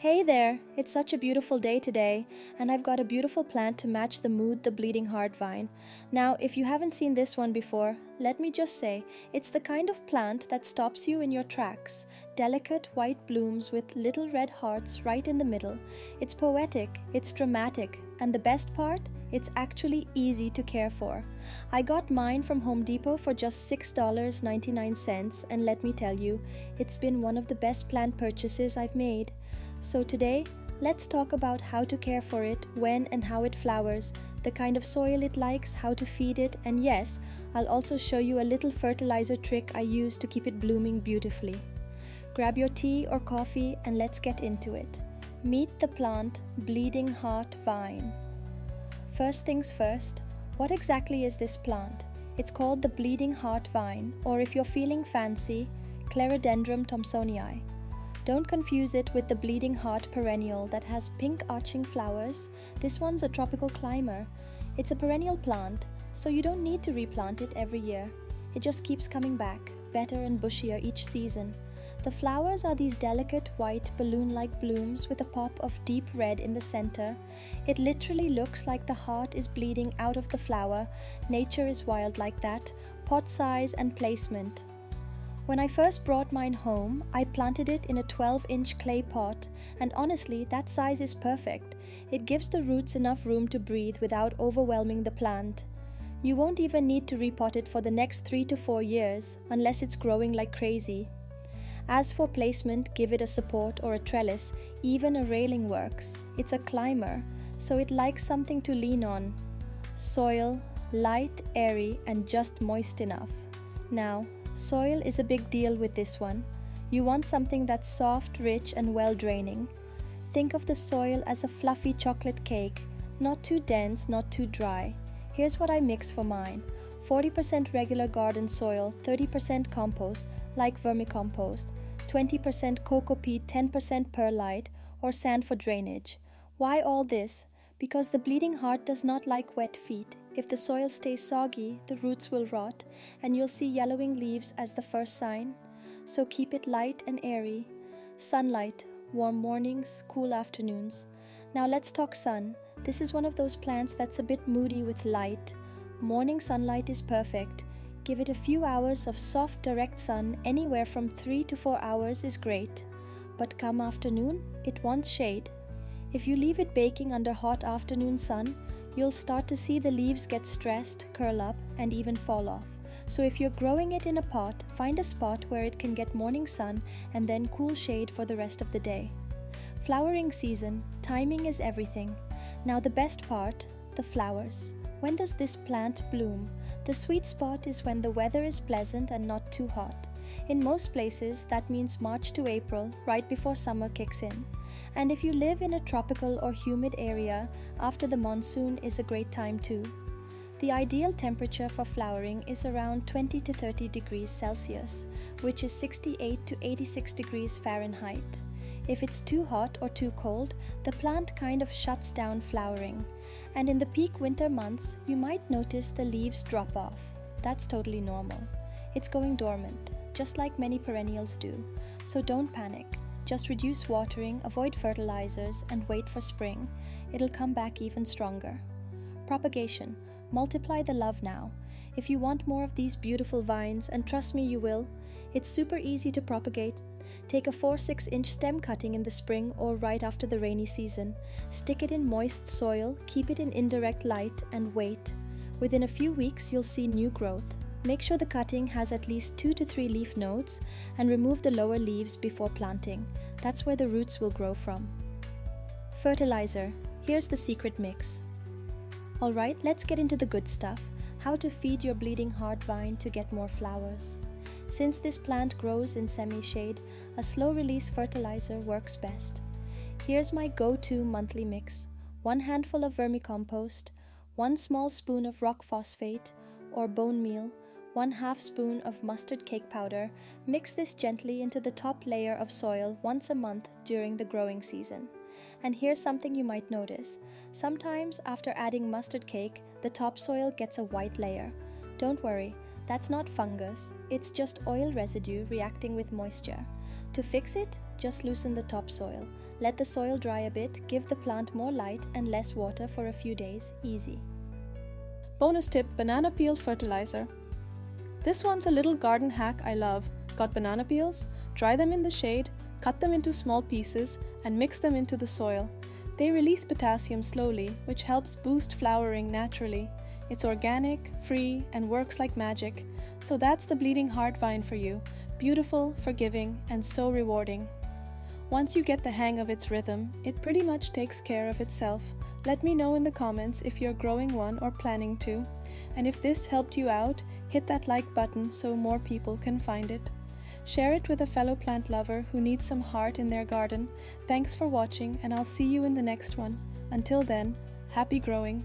Hey there! It's such a beautiful day today, and I've got a beautiful plant to match the mood, the bleeding heart vine. Now, if you haven't seen this one before, let me just say, it's the kind of plant that stops you in your tracks. Delicate white blooms with little red hearts right in the middle. It's poetic, it's dramatic, and the best part? It's actually easy to care for. I got mine from Home Depot for just $6.99, and let me tell you, it's been one of the best plant purchases I've made. So today, let's talk about how to care for it, when and how it flowers, the kind of soil it likes, how to feed it, and yes, I'll also show you a little fertilizer trick I use to keep it blooming beautifully. Grab your tea or coffee and let's get into it. Meet the plant, bleeding heart vine. First things first, what exactly is this plant? It's called the bleeding heart vine, or if you're feeling fancy, Clerodendron thomsonii. Don't confuse it with the bleeding heart perennial that has pink arching flowers. This one's a tropical climber. It's a perennial plant, so you don't need to replant it every year. It just keeps coming back, better and bushier each season. The flowers are these delicate white balloon-like blooms with a pop of deep red in the center. It literally looks like the heart is bleeding out of the flower. Nature is wild like that. Pot size and placement. When I first brought mine home, I planted it in a 12-inch clay pot, and honestly, that size is perfect. It gives the roots enough room to breathe without overwhelming the plant. You won't even need to repot it for the next 3 to 4 years, unless it's growing like crazy. As for placement, give it a support or a trellis, even a railing works. It's a climber, so it likes something to lean on. Soil, light, airy, and just moist enough. Now, soil is a big deal with this one. You want something that's soft, rich, and well-draining. Think of the soil as a fluffy chocolate cake, not too dense, not too dry. Here's what I mix for mine. 40% regular garden soil, 30% compost, like vermicompost, 20% coco peat, 10% perlite, or sand for drainage. Why all this? Because the bleeding heart does not like wet feet. If the soil stays soggy, the roots will rot, and you'll see yellowing leaves as the first sign. So keep it light and airy. Sunlight, warm mornings, cool afternoons. Now let's talk sun. This is one of those plants that's a bit moody with light. Morning sunlight is perfect. Give it a few hours of soft, direct sun, anywhere from 3 to 4 hours is great. But come afternoon, it wants shade. If you leave it baking under hot afternoon sun, you'll start to see the leaves get stressed, curl up, and even fall off. So if you're growing it in a pot, find a spot where it can get morning sun and then cool shade for the rest of the day. Flowering season, timing is everything. Now the best part, the flowers. When does this plant bloom? The sweet spot is when the weather is pleasant and not too hot. In most places, that means March to April, right before summer kicks in. And if you live in a tropical or humid area, after the monsoon is a great time too. The ideal temperature for flowering is around 20 to 30 degrees Celsius, which is 68 to 86 degrees Fahrenheit. If it's too hot or too cold, the plant kind of shuts down flowering. And in the peak winter months, you might notice the leaves drop off. That's totally normal. It's going dormant, just like many perennials do. So don't panic. Just reduce watering, avoid fertilizers, and wait for spring. It'll come back even stronger. Propagation. Multiply the love now. If you want more of these beautiful vines, and trust me you will, it's super easy to propagate. Take a 4-6-inch stem cutting in the spring or right after the rainy season. Stick it in moist soil, keep it in indirect light, and wait. Within a few weeks, you'll see new growth. Make sure the cutting has at least 2 to 3 leaf nodes and remove the lower leaves before planting. That's where the roots will grow from. Fertilizer. Here's the secret mix. Alright, let's get into the good stuff. How to feed your bleeding heart vine to get more flowers. Since this plant grows in semi-shade, a slow-release fertilizer works best. Here's my go-to monthly mix. 1 handful of vermicompost, 1 small spoon of rock phosphate or bone meal, 1/2 spoon of mustard cake powder. Mix this gently into the top layer of soil once a month during the growing season. And here's something you might notice. Sometimes after adding mustard cake, the topsoil gets a white layer. Don't worry, that's not fungus, it's just oil residue reacting with moisture. To fix it, just loosen the topsoil. Let the soil dry a bit, give the plant more light and less water for a few days, easy. Bonus tip: banana peel fertilizer. This one's a little garden hack I love. Got banana peels? Dry them in the shade, cut them into small pieces, and mix them into the soil. They release potassium slowly, which helps boost flowering naturally. It's organic, free, and works like magic. So that's the bleeding heart vine for you. Beautiful, forgiving, and so rewarding. Once you get the hang of its rhythm, it pretty much takes care of itself. Let me know in the comments if you're growing one or planning to. And if this helped you out, hit that like button so more people can find it. Share it with a fellow plant lover who needs some heart in their garden. Thanks for watching, and I'll see you in the next one. Until then, happy growing.